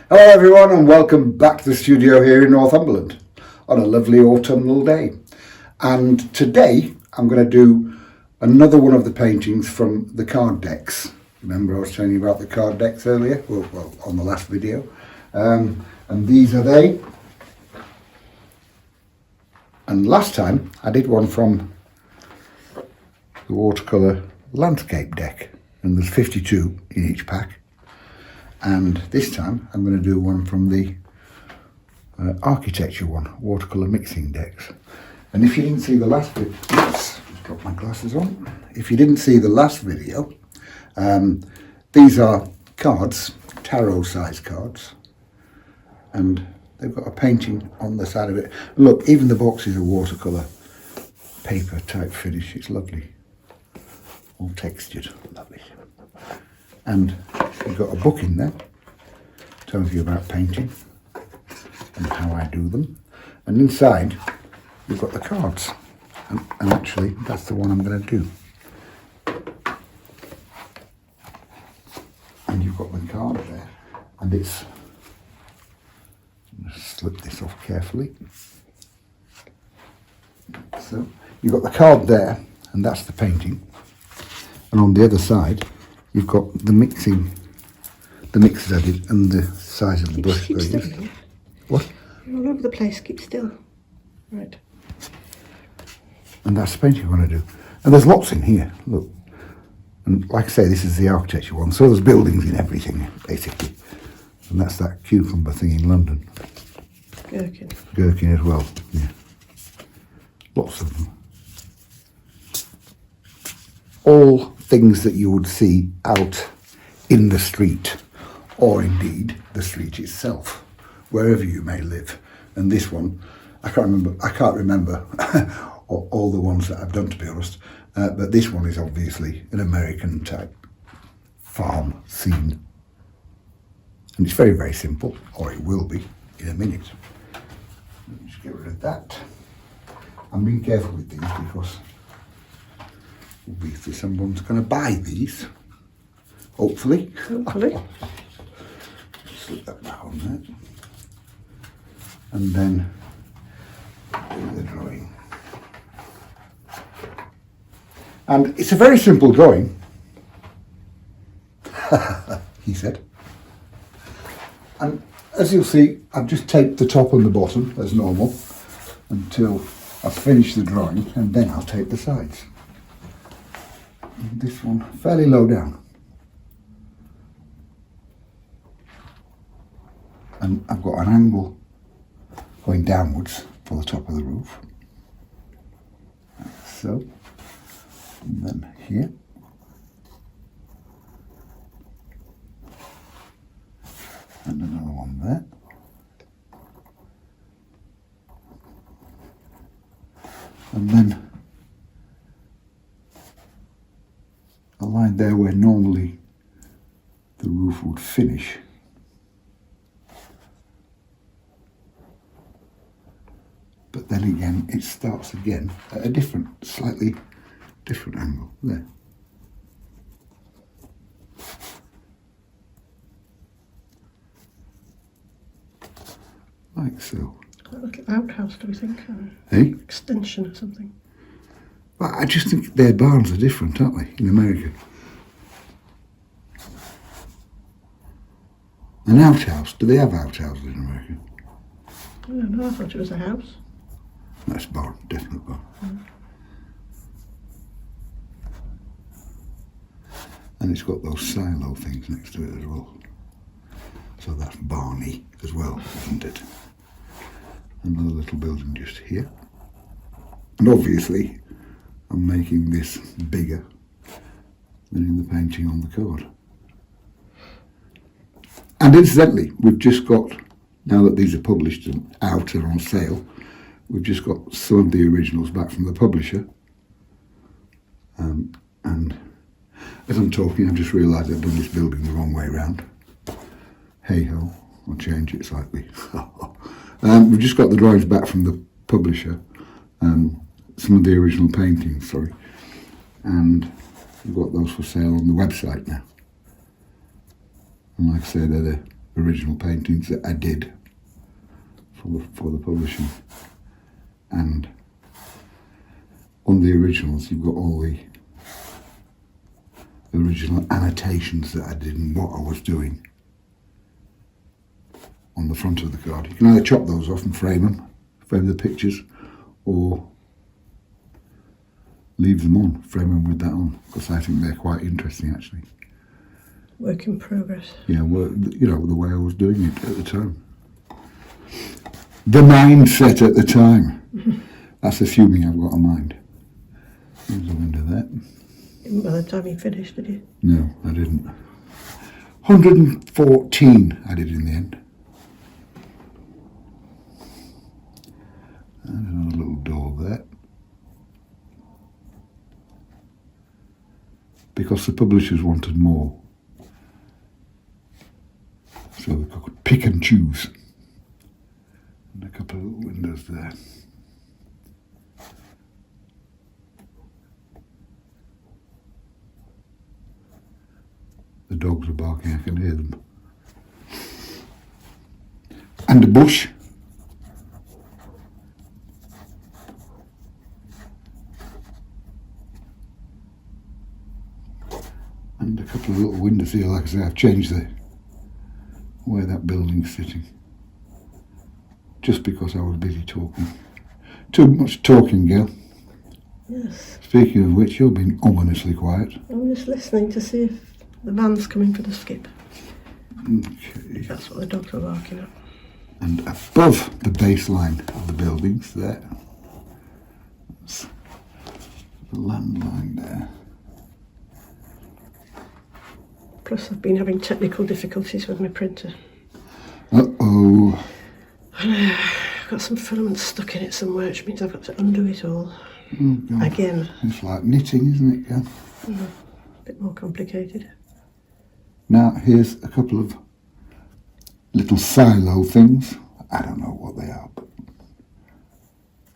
Hello everyone and welcome back to the studio here in Northumberland on a lovely autumnal day. And today I'm going to do another one of the paintings from the card decks. Remember I was telling you about the card decks earlier? Well on the last video. And these are they. And last time I did one from the watercolour landscape deck, and there's 52 in each pack. And this time I'm going to do one from the architecture one, watercolour mixing decks. And if you didn't see the last video, oops, just dropped my glasses on. If you didn't see the last video, these are cards, tarot size cards, and they've got a painting on the side of it. Look, even the box is a watercolour paper type finish. It's lovely, all textured, lovely. And you've got a book in there, tells you about painting and how I do them. And inside you've got the cards, and actually that's the one I'm going to do. And you've got the card there, and it's, slip this off carefully. So you've got the card there, and that's the painting. And on the other side you've got the mixes I did and the size of the brush. Keep still, yeah. What? You're all over the place, keep still. Right. And that's the painting I want to do. And there's lots in here, look. And like I say, this is the architecture one, so there's buildings in everything, basically. And that's that cucumber thing in London. Gherkin. Gherkin as well, yeah. Lots of them. All things that you would see out in the street, or indeed the street itself, wherever you may live. And this one, I can't remember all the ones that I've done, to be honest, but this one is obviously an American type farm scene. And it's very, very simple, or it will be in a minute. Let me just get rid of that. I'm being careful with these because obviously someone's going to buy these, hopefully. Hopefully. Slip that back on there. And then do the drawing. And it's a very simple drawing, he said. And as you'll see, I've just taped the top and the bottom as normal until I've finished the drawing, and then I'll tape the sides. And this one fairly low down. And I've got an angle going downwards for the top of the roof. Like so. And then here. And another one there. And then a line there where normally the roof would finish. But then again, it starts again at a slightly different angle there. Like so. A little outhouse, do we think? Hey? Extension or something. But I just think their barns are different, aren't they, in America? An outhouse. Do they have outhouses in America? I don't know, I thought it was a house. That's barn, definite barn. And it's got those silo things next to it as well. So that's barny as well, isn't it? Another little building just here. And obviously, I'm making this bigger than in the painting on the card. And incidentally, we've just got, now that these are published and out and on sale, we've just got some of the originals back from the publisher. And as I'm talking, I've just realised I've done this building the wrong way around. Hey ho, I'll change it slightly. We've just got the drawings back from the publisher, some of the original paintings, sorry, and we've got those for sale on the website now. And like I say, they're the original paintings that I did for the publishing. And on the originals, you've got all the original annotations that I did and what I was doing on the front of the card. You can either chop those off and frame the pictures, or leave them on, frame them with that on, because I think they're quite interesting actually. Work in progress. Yeah, well, you know, the way I was doing it at the time. The mindset at the time. That's assuming I've got a mind. There's a window there. By the time you finished, did you? No, I didn't. 114 I did in the end. And another little door there. Because the publishers wanted more. So they could pick and choose. And a couple of little windows there. The dogs are barking, I can hear them. And a bush. And a couple of little windows here. Like I say, I've changed the way that building's sitting. Just because I was busy talking. Too much talking, girl. Yes. Speaking of which, you're being ominously quiet. I'm just listening to see if the van's coming for the skip. Okay. That's what the dogs were barking at. And above the baseline of the buildings there, that's the landline there. Plus, I've been having technical difficulties with my printer. Uh-oh. I've got some filament stuck in it somewhere, which means I've got to undo it all. Oh, God. Again. It's like knitting, isn't it, girl? A bit more complicated. Now, here's a couple of little silo things. I don't know what they are, but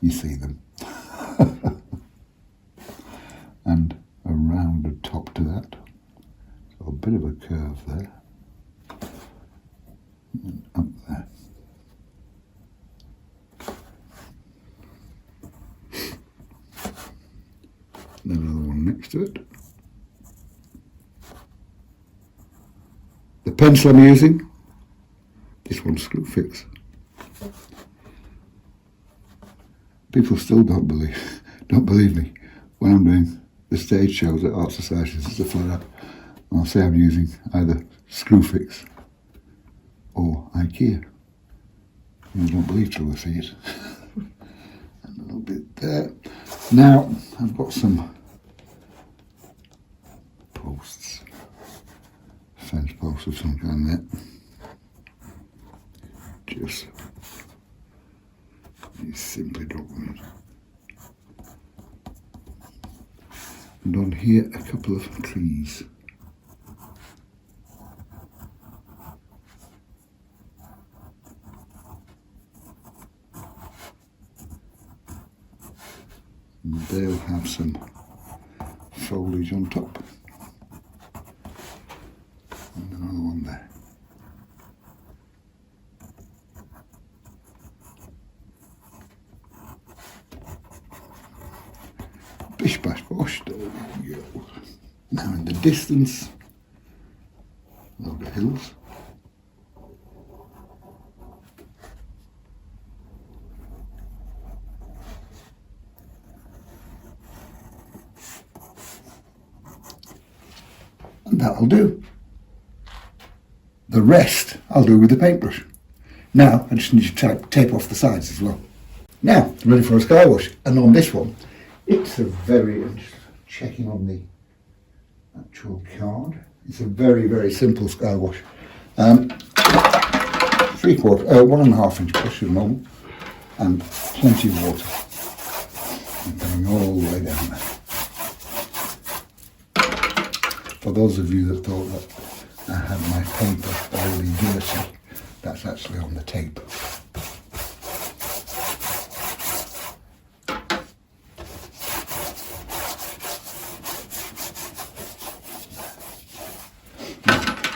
you see them. And a rounded top to that. So a bit of a curve there. And up there. Then another one next to it. The pencil I'm using, this one's Screwfix. People still don't believe me when I'm doing the stage shows at art societies and stuff like that. I'll say I'm using either Screwfix or IKEA. You don't believe till they see it. And a little bit there. Now I've got some posts. Fence post of some kind there. Just these simply documents. And on here a couple of trees. And they'll have some foliage on top. And another one there. Bish bash bosh, there we go. Now in the distance, a load of hills. And that'll do. The rest I'll do with the paintbrush. Now I just need to tape off the sides as well. Now ready for a sky wash, and on this one it's a very, I'm just checking on the actual card, it's a very simple sky wash. 1.5 inch brush at the moment, and plenty of water. And going all the way down there. For those of you that thought that I had my paper already dirty, that's actually on the tape.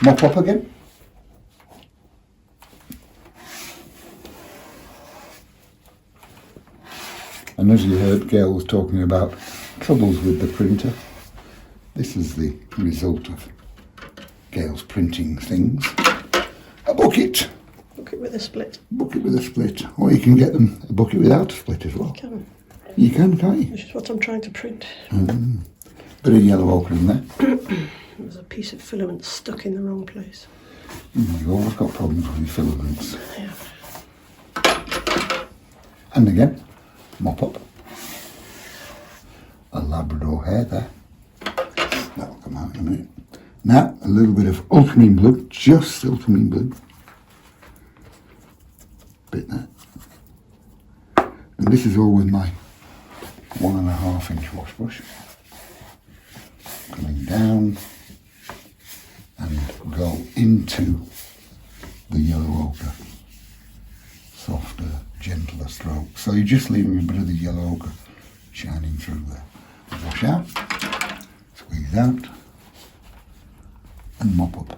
Mop up again. And as you heard, Gail was talking about troubles with the printer. This is the result of Gail's printing things. A bucket. Bucket with a split. Bucket with a split. Or you can get them a bucket without a split as well. Can. You can, can't you? Which is what I'm trying to print. Bit of yellow ochre in there. There's a piece of filament stuck in the wrong place. You've always got problems with your filaments. Yeah. And again, mop up. A Labrador hair there. That'll come out in a minute. Now, a little bit of ultramarine blue, just ultramarine blue. Bit there. And this is all with my 1.5 inch wash brush. Coming down and go into the yellow ochre. Softer, gentler stroke. So you're just leaving a bit of the yellow ochre shining through there. Wash out, squeeze out, and mop up.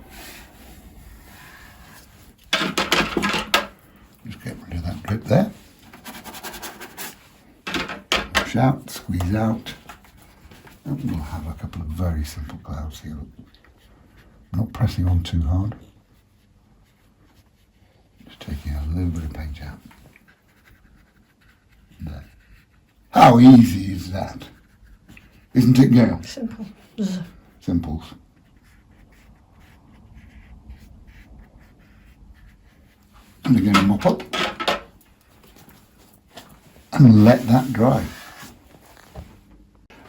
Just get rid of that drip there. Wash out, squeeze out, and we'll have a couple of very simple clouds here. Not pressing on too hard. Just taking a little bit of paint out. There. How easy is that? Isn't it, Gail? Simple. Simples. And again, mop up. And let that dry.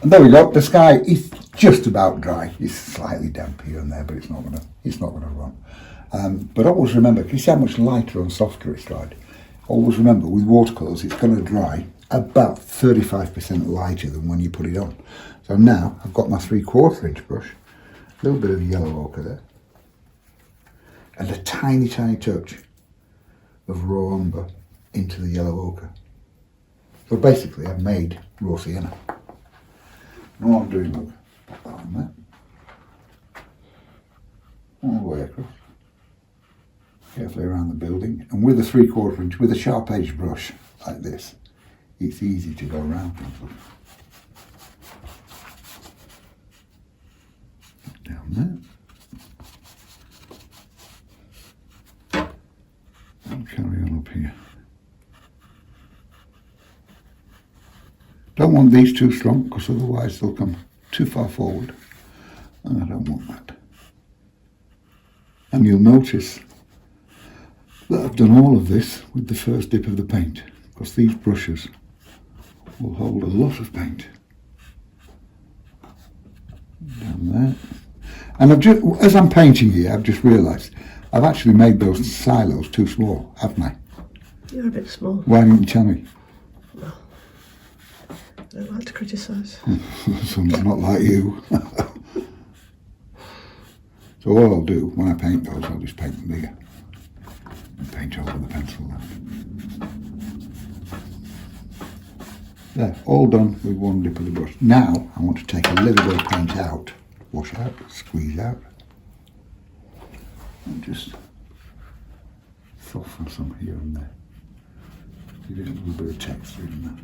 And there we go. The sky is just about dry. It's slightly damp here and there, but it's not gonna run. But always remember, can you see how much lighter and softer it's dried? Always remember, with watercolours, it's going to dry about 35% lighter than when you put it on. So now I've got my 3/4 inch brush, a little bit of yellow ochre there, and a tiny, tiny touch of raw umber into the yellow ochre. So basically, I've made raw sienna. And all I'm doing, look, put that on there, all the way across, carefully around the building, and with a 3/4 inch, with a sharp edged brush like this, it's easy to go around things. Down there. And carry on up here. Don't want these too strong because otherwise they'll come too far forward, and I don't want that. And you'll notice that I've done all of this with the first dip of the paint because these brushes will hold a lot of paint. Down there. And I've just, as I'm painting here, I've just realised I've actually made those silos too small, haven't I? You're a bit small. Why didn't you tell me? Well, I don't like to criticise. Someone's not like you. So all I'll do when I paint those, I'll just paint them bigger. And paint over the pencil then. There, all done with one dip of the brush. Now I want to take a little bit of paint out, wash out, squeeze out, and just soften some here and there. Give it a little bit of texture in there.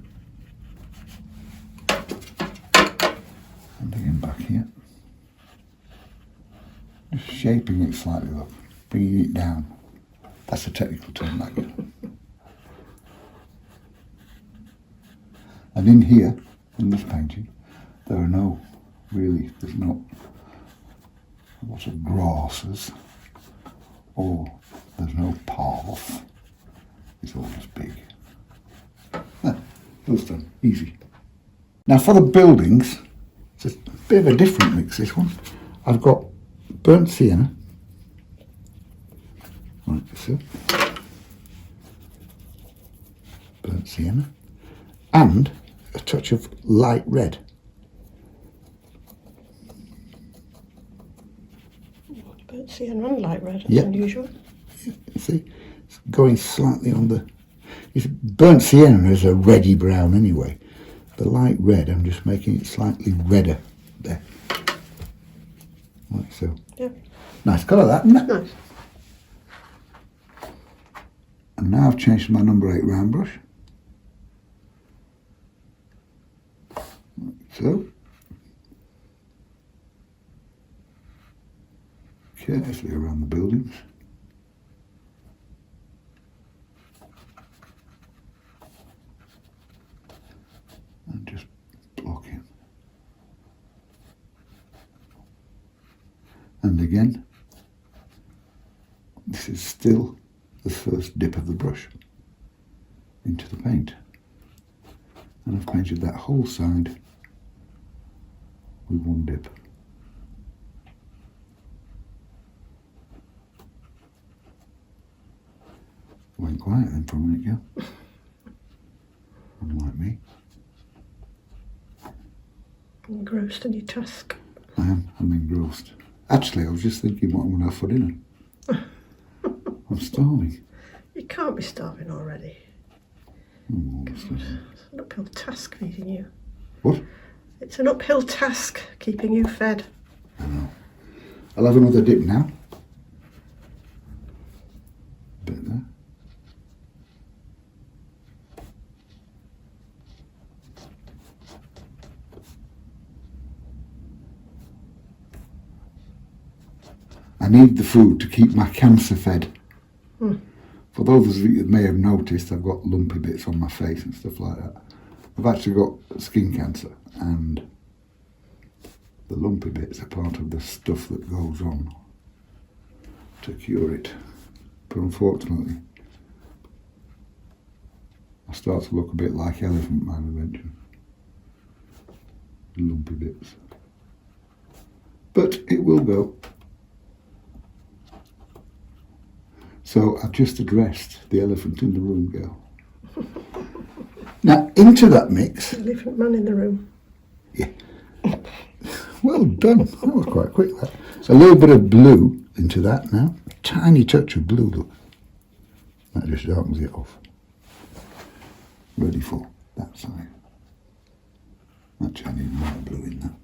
And again back here. Just shaping it slightly, look, bringing it down. That's a technical term, that is. And in here, in this painting, there are no, really, there's not a lot of grasses, or there's no path. It's all just big. That's done, easy. Now for the buildings, it's a bit of a different mix, this one. I've got burnt sienna, like so, burnt sienna, and a touch of light red. Burnt sienna and light red, that's Yep. unusual. You see, it's going slightly on the. Burnt sienna is a reddy brown anyway. The light red, I'm just making it slightly redder there. Like so. Yeah, Nice colour that, isn't it? nice. And now I've changed to my number 8 round brush. so. Carefully around the buildings. And just block in. And again, this is still the first dip of the brush into the paint. And I've painted that whole side with one dip. Went quiet then for a minute, girl. Unlike me. Engrossed in your task. I'm engrossed. Actually, I was just thinking what I'm going to have for dinner. I'm starving. You can't be starving already. Oh, honestly. It's an uphill task feeding you. What? It's an uphill task keeping you fed. I know. I'll have another dip now. Bit there. I need the food to keep my cancer fed. For those of you that may have noticed, I've got lumpy bits on my face and stuff like that. I've actually got skin cancer, and the lumpy bits are part of the stuff that goes on to cure it. But unfortunately, I start to look a bit like Elephant Man eventually. Lumpy bits. But it will go. So I've just addressed the elephant in the room, girl. Now, into that mix... Elephant Man in the room. Yeah. Well done. That was quite quick, that. So a little bit of blue into that now. A tiny touch of blue, look. That just darkens it off. Ready for that side. Actually, I need more blue in that.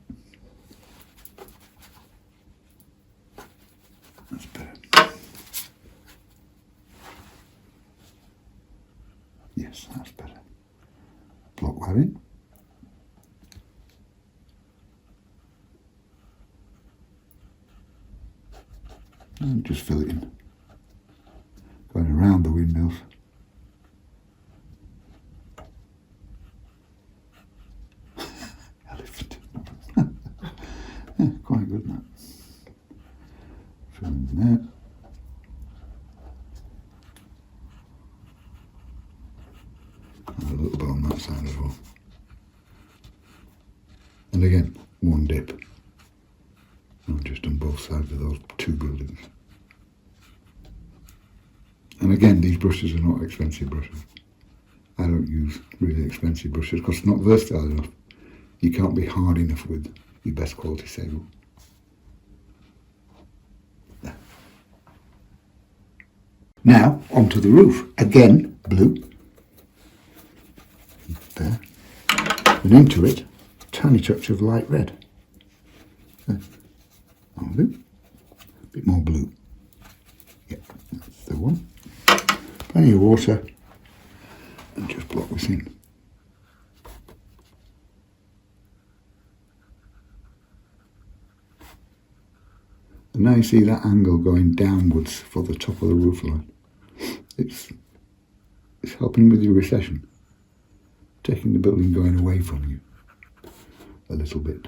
That's better. Yes, that's better. Block that in. And just fill it in. Going around the windmills. Elephant. Yeah, quite good, that. Fill in there. And a little bit on that side as well. And again, one dip. I've just done both sides of those two buildings. And again, these brushes are not expensive brushes. I don't use really expensive brushes because it's not versatile enough. You can't be hard enough with your best quality sable. There. Now, onto the roof. Again, blue. There. And into it, a tiny touch of light red. There. More blue. A bit more blue. Yep, that's the one. Plenty of water. And just block this in. And now you see that angle going downwards for the top of the roof line. It's helping with your recession. Taking the building going away from you a little bit.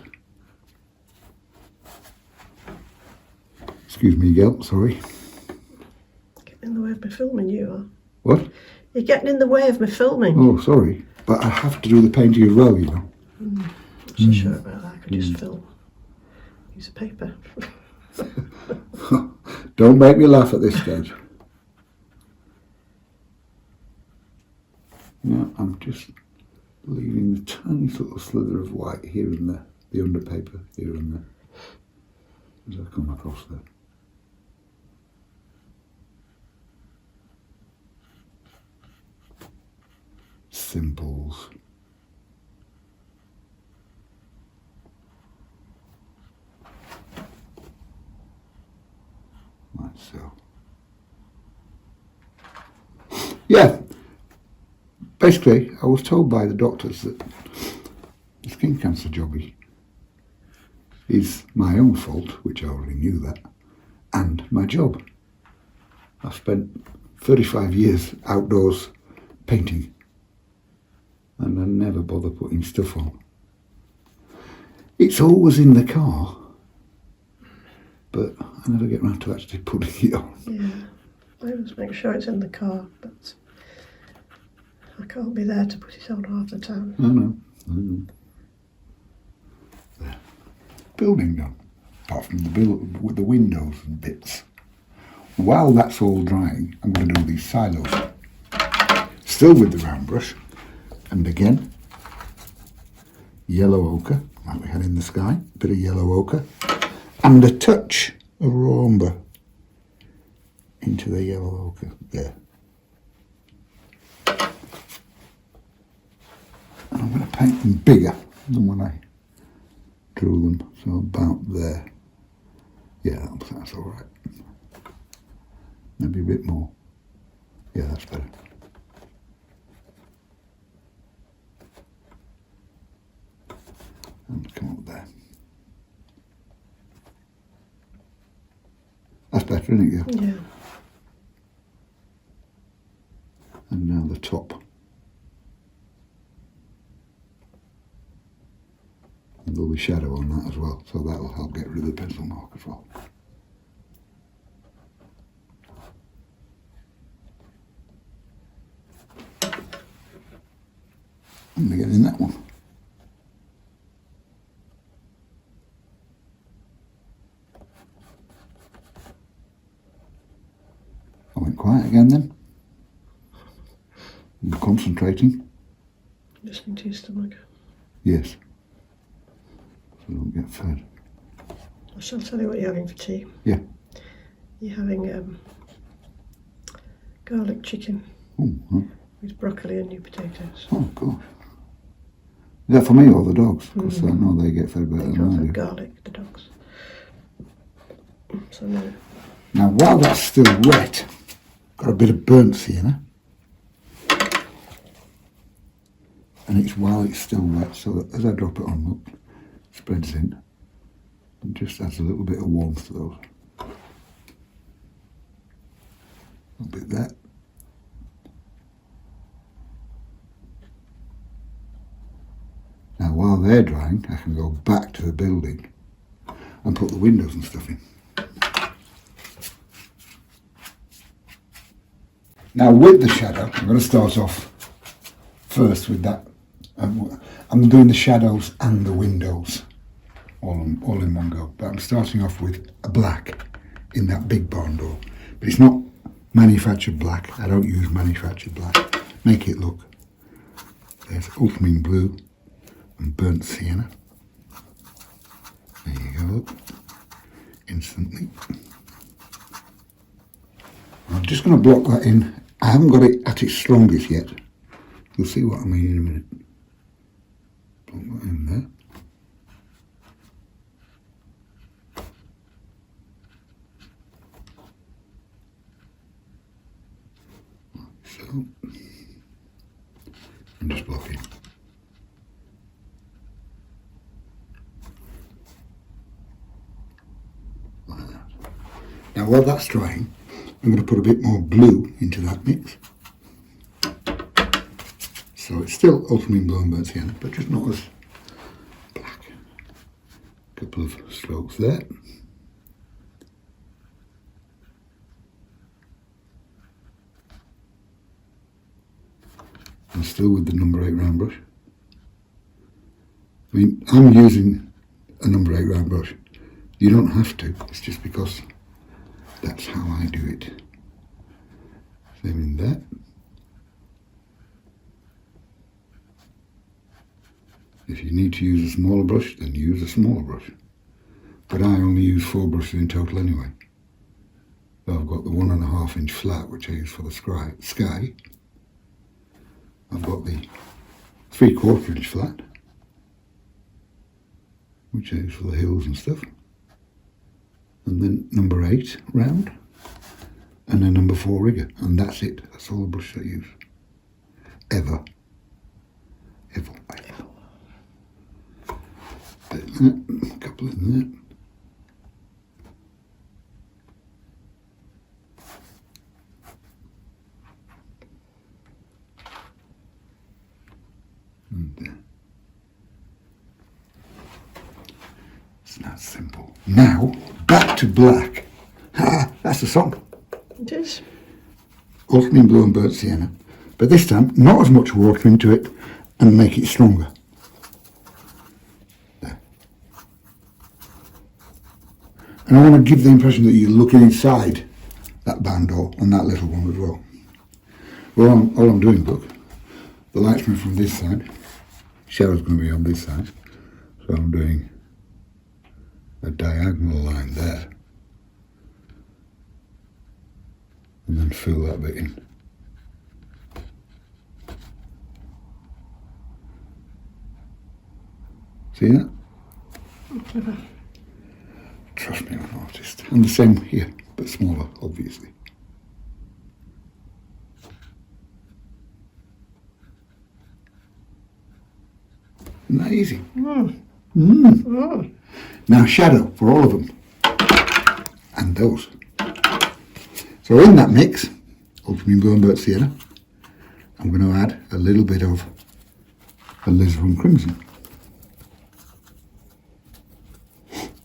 Excuse me, girl, sorry. Getting in the way of me filming, you are. What? You're getting in the way of me filming. Oh, sorry. But I have to do the painting as well, you know. Not so sure about that. I could just film. Use a paper. Don't make me laugh at this stage. Now I'm just leaving the tiniest little slither of white here and there, the under paper here and there, as I come across there. Simples. Like so. Yeah. Basically, I was told by the doctors that this skin cancer jobby is my own fault, which I already knew that, and my job. I've spent 35 years outdoors painting and I never bother putting stuff on. It's always in the car, but I never get round to actually putting it on. Yeah, I always make sure it's in the car, but I can't be there to put it on half the time. I know. There. Building done, apart from with the windows and bits. While that's all drying, I'm going to do these silos. Still with the round brush, and again, yellow ochre, like we had in the sky, a bit of yellow ochre, and a touch of raw umber into the yellow ochre there. And I'm going to paint them bigger than when I drew them, so about there. Yeah, that's all right. Maybe a bit more. Yeah, that's better. And come up there. That's better, isn't it? Yeah. And now the top. And there'll be shadow on that as well, so that'll help get rid of the pencil mark as well. And again in that one. I went quiet again then. I'm concentrating. Listening to your stomach. Yes. So I don't get fed. I shall tell you what you're having for tea. Yeah. You're having garlic chicken Oh, huh. with broccoli and new potatoes. Oh gosh. Is that for me or the dogs? Because I know they get fed better They than can't I have do. garlic, the dogs. So no. Now while that's still wet, got a bit of burnt sienna. And it's while it's still wet, so that as I drop it on, look, it spreads in and just adds a little bit of warmth to those. A little bit there. Now while they're drying, I can go back to the building and put the windows and stuff in. Now with the shadow, I'm going to start off first with that. I'm doing the shadows and the windows all in one go. But I'm starting off with a black in that big barn door. But it's not manufactured black. I don't use manufactured black. Make it look. There's ultramarine blue and burnt sienna. There you go. Instantly. I'm just going to block that in. I haven't got it at its strongest yet. You'll see what I mean in a minute. Block that in there. So, and just block it. Like that. Now while that's drying, I'm going to put a bit more blue into that mix. So it's still ultramarine blue and burnt sienna, but just not as black. A couple of strokes there. And still with the number 8 round brush. I mean, I'm using a number 8 round brush. You don't have to, it's just because that's how I do it. Same in that. If you need to use a smaller brush, then use a smaller brush. But I only use 4 brushes in total anyway. So I've got the 1.5 inch flat, which I use for the sky. I've got the 3/4 inch flat, which I use for the hills and stuff. And then number 8 round, and then number 4 rigger, and that's it. That's all the brushes I use. Ever. A couple in there. And there. It's not simple. Now, back to black. Ha! That's the song. It is. Ultramarine blue and burnt sienna. But this time, not as much water into it and make it stronger. There. And I want to give the impression that you're looking inside that barn door on that little one as well. Well, all I'm doing, look, the light's coming from this side. Shadow's going to be on this side. So I'm doing a diagonal line there. And then fill that bit in. See that? Clever. Trust me, I'm an artist. And the same here, but smaller, obviously. Isn't that easy? Now shadow for all of them. And those. So in that mix, ultramarine blue and burnt sienna, I'm going to add a little bit of alizarin crimson.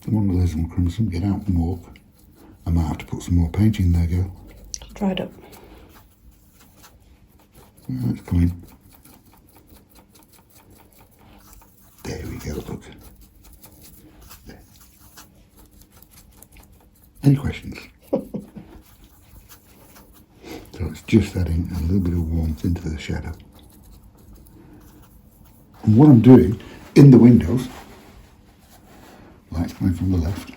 The one with alizarin crimson, get out and walk. I might have to put some more paint in there, girl. It's dried up. It's coming. There we go, look. There. Any questions? So it's just adding a little bit of warmth into the shadow. And what I'm doing in the windows, light's coming from the left,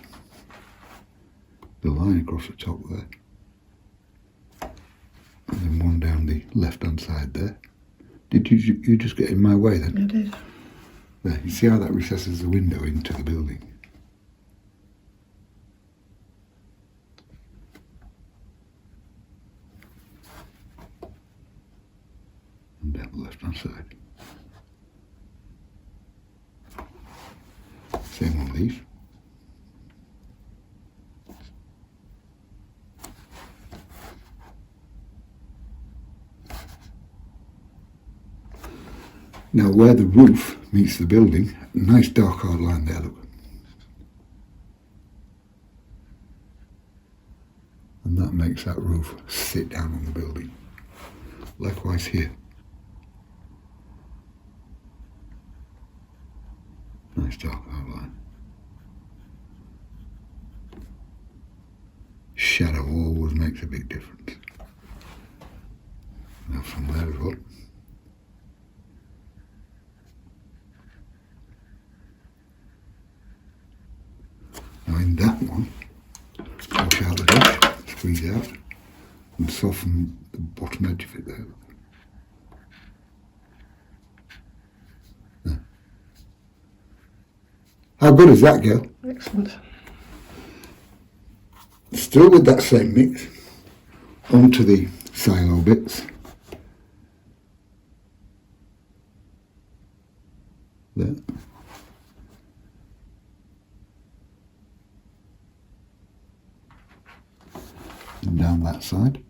the line across the top there, and then one down the left hand side there. Did you just get in my way then? I did. There, you see how that recesses the window into the building? And down the left hand side. Same on these. Now where the roof meets the building, nice dark hard line there, look. And that makes that roof sit down on the building. Likewise here. Nice dark hard line. Shadow always makes a big difference. Now from there as well. Now in that one, wash out the dash, squeeze out, and soften the bottom edge of it there. There. How good is that, girl? Excellent. Still with that same mix, onto the silo bits. There. And down that side.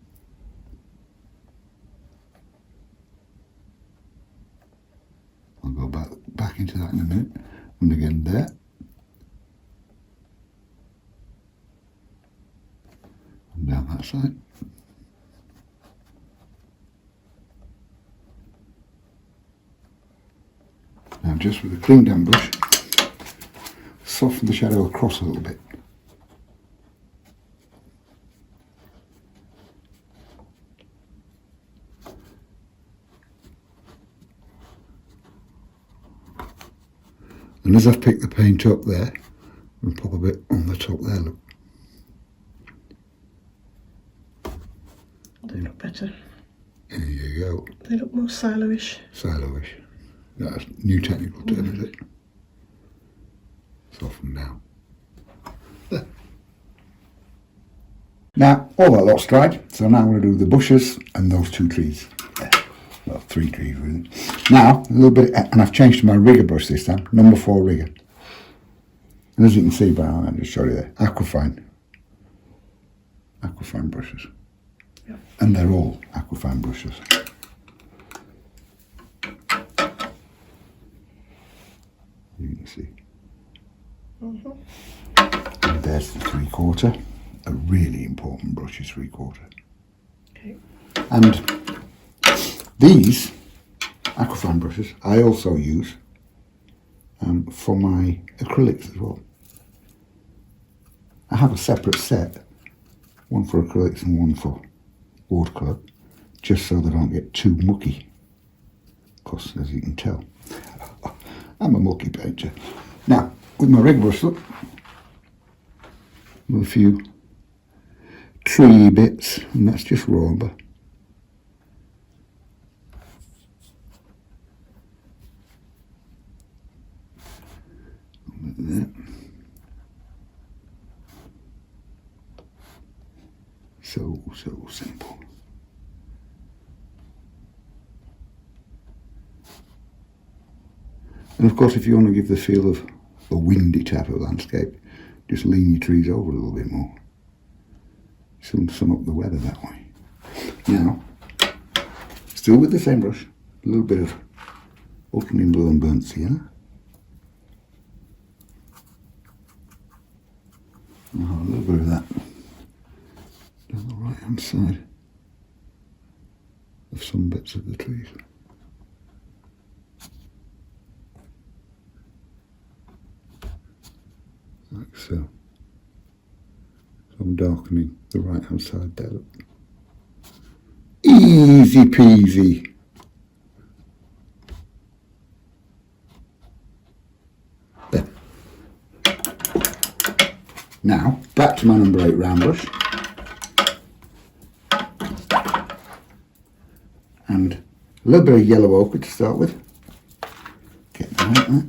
I'll go back into that in a minute. And again there. And down that side. Now just with a clean down brush, soften the shadow across a little bit. And as I've picked the paint up there, I'll pop a bit on the top there, look. They look better. There you go. They look more silo-ish. Silo-ish. That's a new technical term, is it? Soften down. There. Now, all that lot's dried, so now I'm going to do the bushes and those two trees. There. Well, 3 trees really. Now, a little bit, and I've changed to my rigger brush this time, number 4 rigger. And as you can see by, I'll just show you there, Aquafine brushes. Yep. And they're all Aquafine brushes. You can see. And there's the 3/4. A really important brush is 3/4. Okay. And these Aquafine brushes I also use for my acrylics as well. I have a separate set, one for acrylics and one for watercolour, just so they don't get too mucky. Because as you can tell, I'm a mucky painter. Now, with my rig brush, look, with a few tree bits, and that's just raw umber. Like that. So simple. And of course, if you want to give the feel of a windy type of landscape, just lean your trees over a little bit more. Sum up the weather that way. Now, still with the same brush, a little bit of ultramarine blue and burnt sienna. Oh, a little bit of that down the right hand side of some bits of the trees. Like so. So I'm darkening the right hand side there. Look. Easy peasy. There. Now, back to my number 8 round brush. And a little bit of yellow ochre to start with. Get that like that.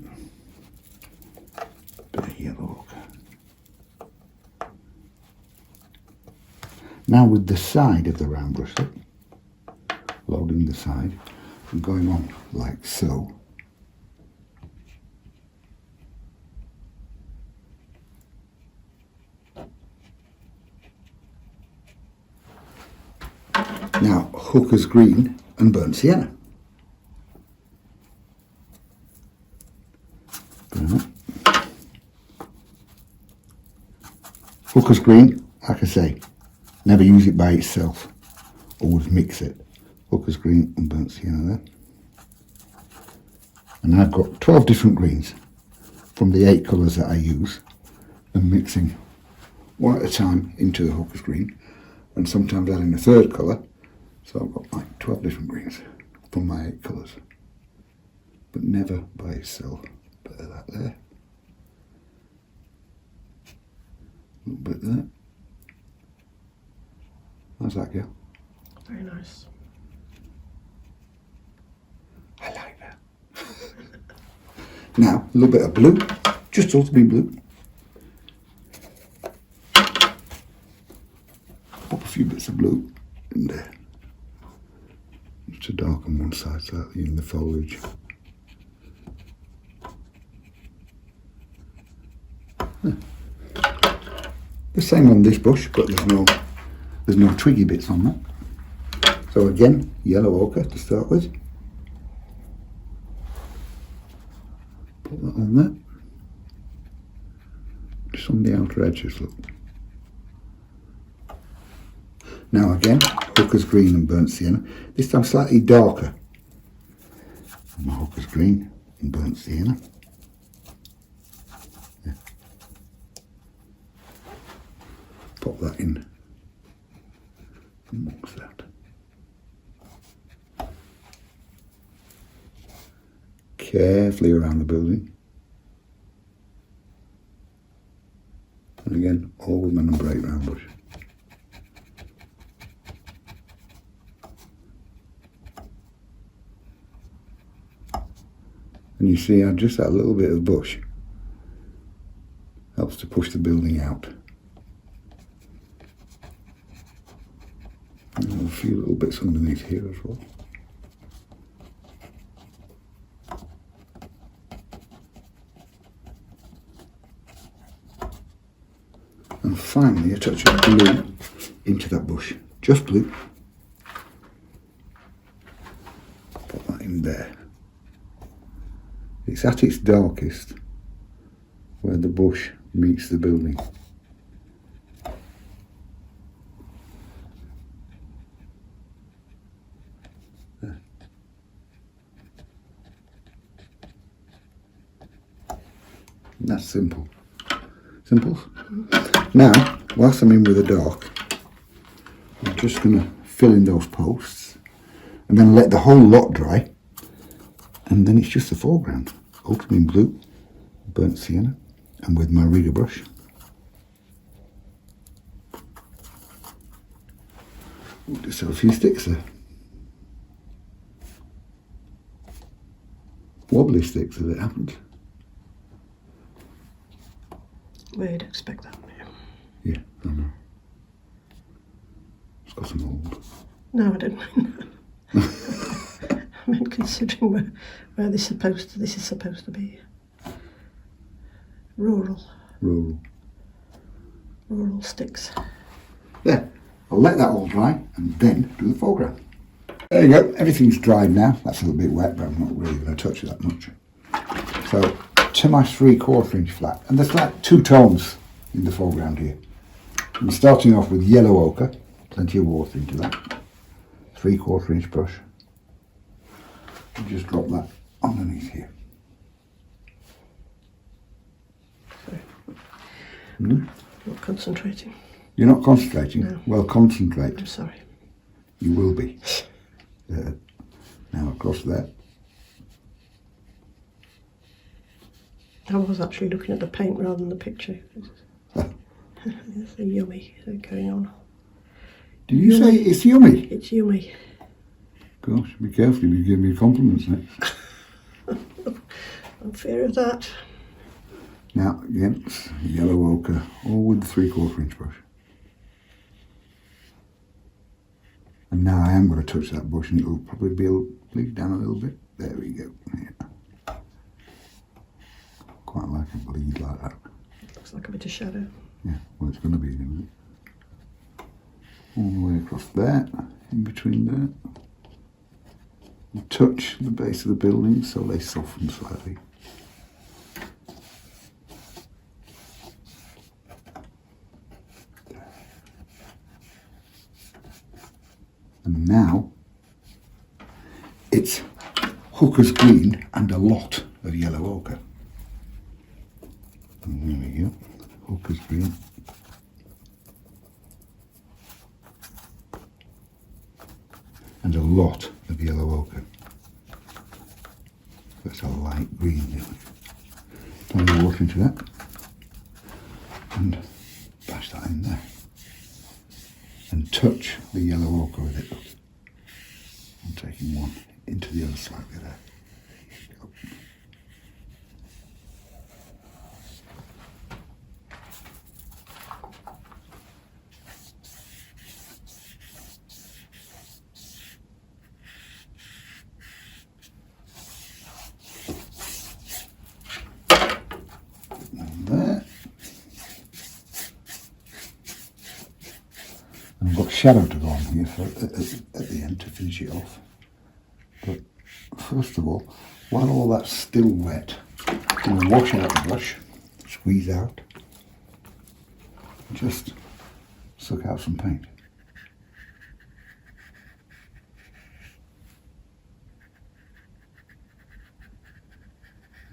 Bit of yellow ochre. Now with the side of the round brush, look, loading the side and going on like so. Now, Hooker's Green and Burnt Sienna. Hooker's Green, like I say, never use it by itself. Always mix it. Hooker's Green and Burnt Sienna there. And I've got 12 different greens from the 8 colours that I use, and mixing one at a time into the Hooker's Green, and sometimes adding a third colour. So I've got like 12 different greens from my 8 colours, but never by itself. Bit of that there, a little bit there. How's that go? Very nice. I like that. Now a little bit of blue, just ultimate blue. Pop a few bits of blue in there. To darken one side slightly in the foliage. The same on this bush, but there's no twiggy bits on that. So again, yellow ochre to start with. Put that on there. Just on the outer edges, look. Now again, Hooker's Green and Burnt Sienna. This time slightly darker. My Hooker's Green and Burnt Sienna. Yeah. Pop that in. And what's that? Carefully around the building. And again, all with my number 8 round brush. And you see how just that little bit of bush helps to push the building out. And a few little bits underneath here as well. finally a touch of blue into that bush. Just blue. Put that in there. It's at its darkest where the bush meets the building. There. And that's simple. Simple. Now, whilst I'm in with the dark, I'm just going to fill in those posts and then let the whole lot dry, and then it's just the foreground. Ultramarine blue, burnt sienna, and with my rigger brush. Just have a few sticks there. Wobbly sticks as it happens. We'd expect that. Yeah, I know. It's got some old. No, I don't mind that. I mean, considering where this is supposed to be. Rural sticks. There. I'll let that all dry and then do the foreground. There you go. Everything's dried now. That's a little bit wet, but I'm not really going to touch it that much. So, to my 3/4 inch flat, and there's like 2 tones in the foreground here. I'm starting off with yellow ochre, plenty of water into that, 3/4 inch brush, and just drop that underneath here. Not concentrating. You're not concentrating? No. Well, concentrate. I'm sorry. You will be. Now across there. I was actually looking at the paint rather than the picture. It's a yummy going on. Did you say it's yummy? It's yummy. Gosh, be careful, you give me compliments next. I'm fear of that. Now, again, it's yellow ochre, all with the 3/4 inch brush. And now I am going to touch that bush and it'll probably bleed down a little bit. There we go. Yeah. Quite like a bleed like that. Looks like a bit of shadow. Yeah, well, it's going to be, isn't it? All the way across there, in between there. And touch the base of the building so they soften slightly. And now it's Hooker's green and a lot of yellow ochre. And there we go, Hooker's green. And a lot of yellow ochre. That's a light green there. Plenty of water into that. And bash that in there. And touch the yellow ochre with it. I'm taking one into the other slightly there. There you go. And there. And I've got shadow to go on here for, at the end to finish it off. But first of all, while all that's still wet, I'm going to wash out the brush, squeeze out, and just suck out some paint.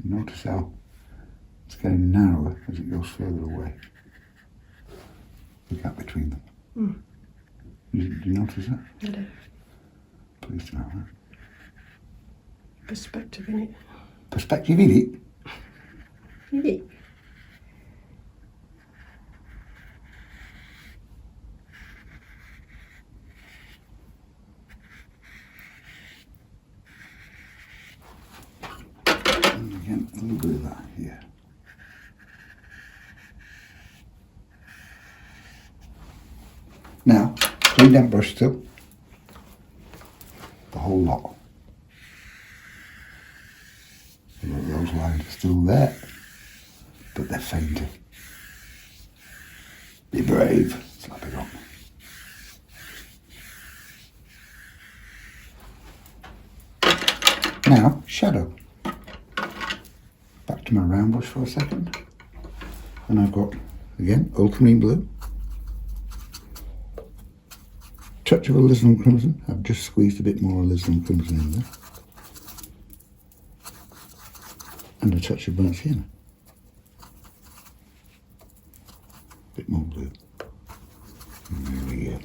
Notice how it's getting narrower as it goes further away. The gap between them. Mm. Do you notice that? I do. Pleased to know that. Perspective in it. Perspective in it? Yeah. And again, a little bit of that here. Now, clean that brush still. The whole lot. Those lines are still there, but they're fading. Be brave. Slap it on. Now, shadow. Back to my round brush for a second. And I've got, again, ultramarine blue. Touch of alizarin crimson. I've just squeezed a bit more alizarin crimson in there. And a touch of burnt sienna. Bit more blue. And there we go.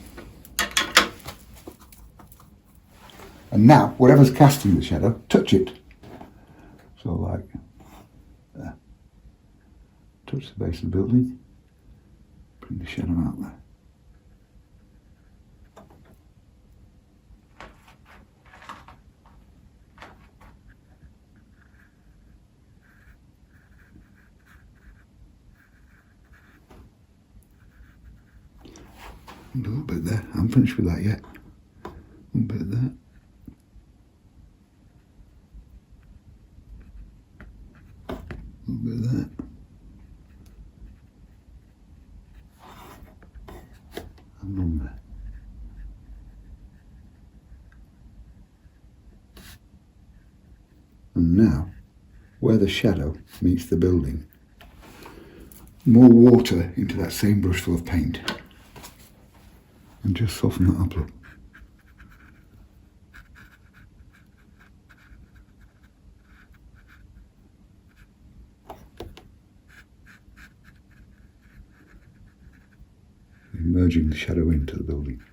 And now, whatever's casting the shadow, touch it. So like, there. Touch the base of the building, bring the shadow out there. And a little bit there. I'm finished with that yet. A little bit there. A little bit there. And on there. And now, where the shadow meets the building, more water into that same brush full of paint. And just soften that up a little. Merging the shadow into the building.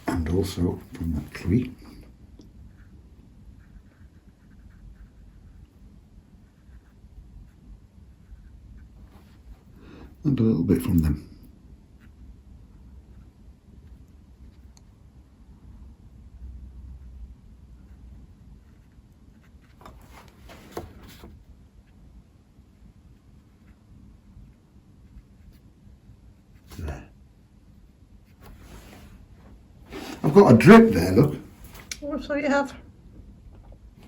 And also from that tree. And a little bit from them. There. I've got a drip there, look. Oh, so you have.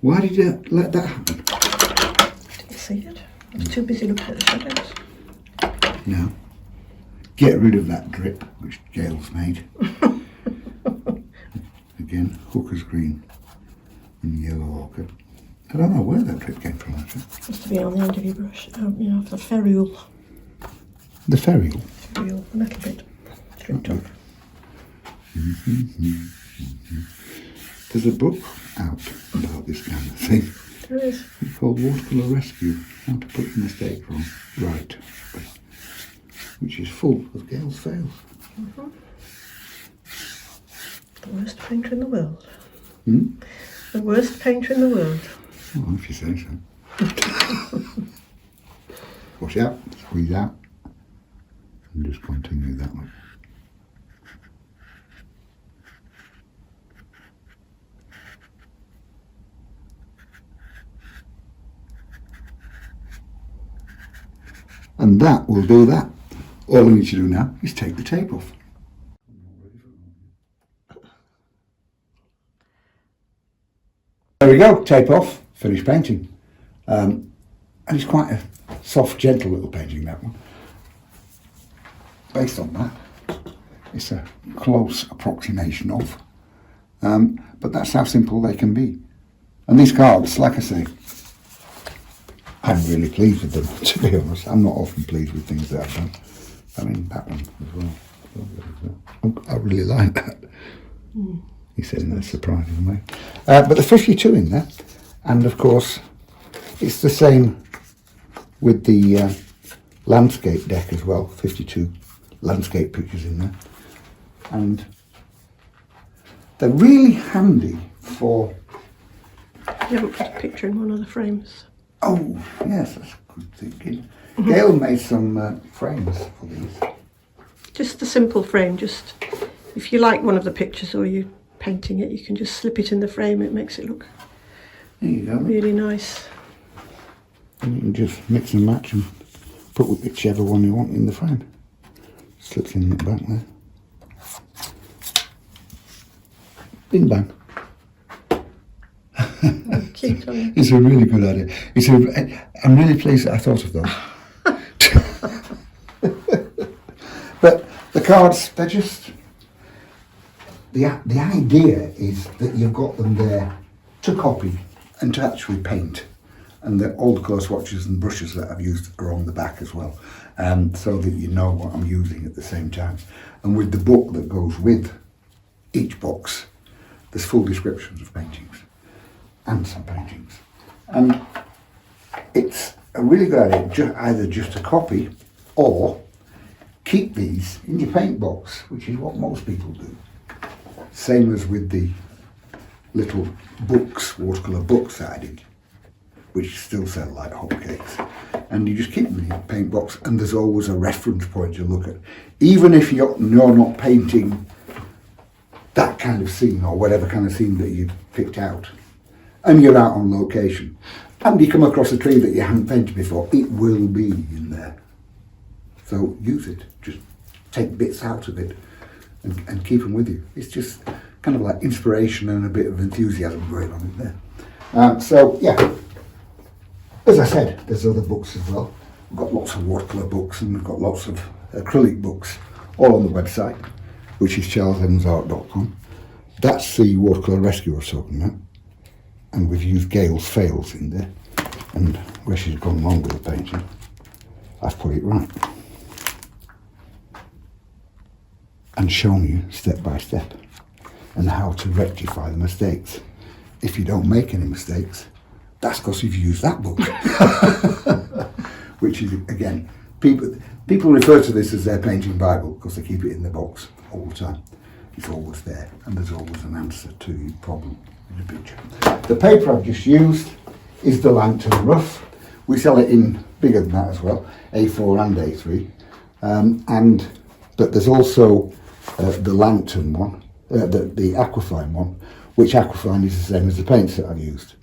Why did you let that happen? Didn't see it. I was too busy looking at the shadows. Now, get rid of that drip which Gail's made. Again, hooker's green and yellow ochre. I don't know where that drip came from actually. Must have been on the end of your brush. You know, the ferrule. The ferrule. Ferrule, a little bit. Dripped off. There's a book out about this kind of thing. There is. It's called Watercolour Rescue, How to Put the Mistake Wrong Right. Which is full of Gail's fails. The worst painter in the world. Hmm? The worst painter in the world. Oh, if you say so. Wash out, squeeze out, and just continue that way. And that will do that. All we need to do now is take the tape off. There we go, tape off, finished painting. And it's quite a soft, gentle little painting, that one. Based on that, it's a close approximation of. But that's how simple they can be. And these cards, like I say, I'm really pleased with them, to be honest. I'm not often pleased with things that I've done. I mean, that one as well. I really like that. He said in a surprising way. But the 52 in there, and of course, it's the same with the landscape deck as well. 52 landscape pictures in there. And they're really handy for... You haven't put a picture in one of the frames. Oh, yes, that's good thinking. Gail made some frames for these. Just a simple frame, just if you like one of the pictures or you're painting it, you can just slip it in the frame. It makes it look There you go. really nice. And you can just mix and match and put whichever one you want in the frame. Slips in the back there. Bing bang. Cute, aren't It's a really good idea. I'm really pleased that I thought of those. But the cards, they're just, the idea is that you've got them there to copy and to actually paint. And all the close watches and brushes that I've used are on the back as well, so that you know what I'm using at the same time. And with the book that goes with each box, there's full descriptions of paintings and some paintings. And it's a really good idea either just to copy or keep these in your paint box, which is what most people do. Same as with the little books, watercolour books that I did, which still sell like hotcakes. And you just keep them in your paint box, and there's always a reference point to look at. Even if you're not painting that kind of scene or whatever kind of scene that you've picked out, and you're out on location, and you come across a tree that you haven't painted before, it will be in there. So use it. Just take bits out of it and keep them with you. It's just kind of like inspiration and a bit of enthusiasm going on in there. So yeah. As I said, there's other books as well. We've got lots of watercolour books and we've got lots of acrylic books, all on the website, which is charlesevансart.com. That's the watercolour rescue I was talking about. And we've used Gail's Fails in there. And where she's gone wrong with the painting, I've put it right. And shown you step by step and how to rectify the mistakes. If you don't make any mistakes, that's because you've used that book. Which is, again, people refer to this as their painting Bible because they keep it in the box all the time. It's always there, and there's always an answer to your problem in the picture. The paper I've just used is the Langton Rough. We sell it in bigger than that as well, A4 and A3. But there's also the Langton one, the Aquafine one, which Aquafine is the same as the paints that I've used.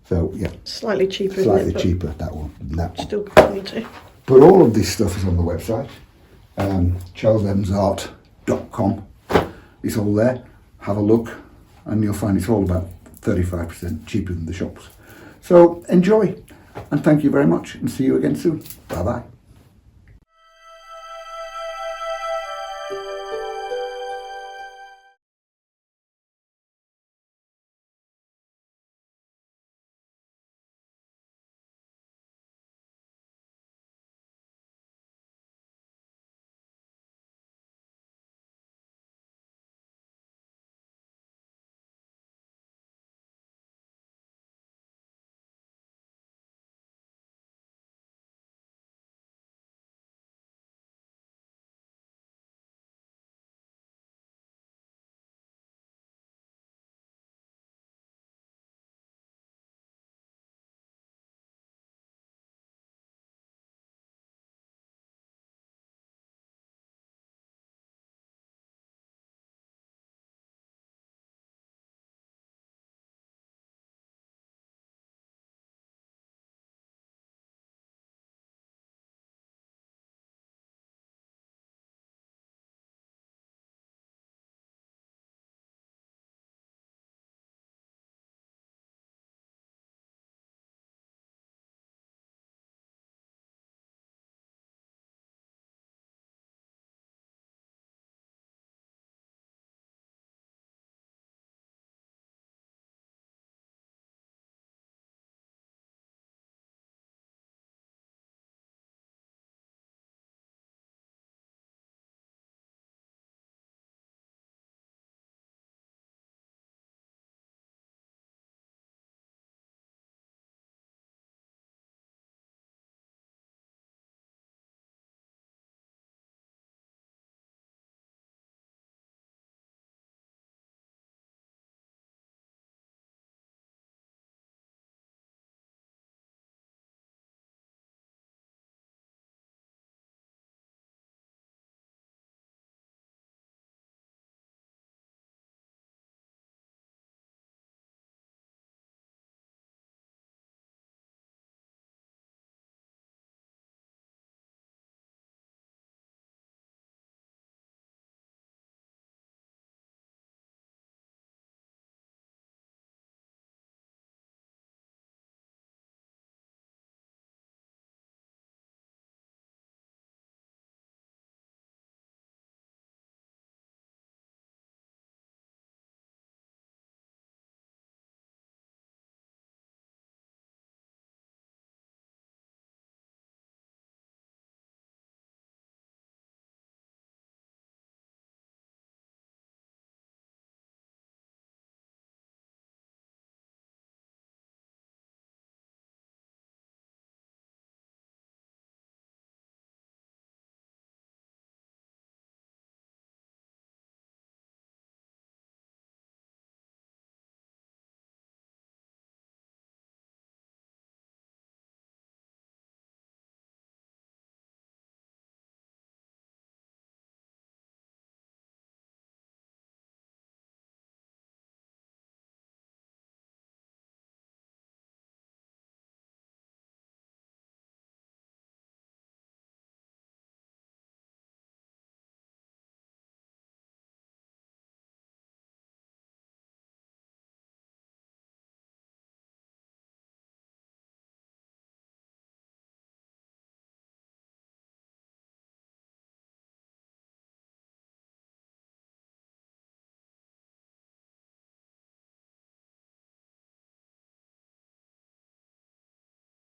So yeah, Slightly cheaper. slightly isn't it? cheaper that one than that one. Still quality. But all of this stuff is on the website, charlesevансart.com. It's all there. Have a look, and you'll find it's all about 35% cheaper than the shops. So enjoy, and thank you very much, and see you again soon. Bye bye.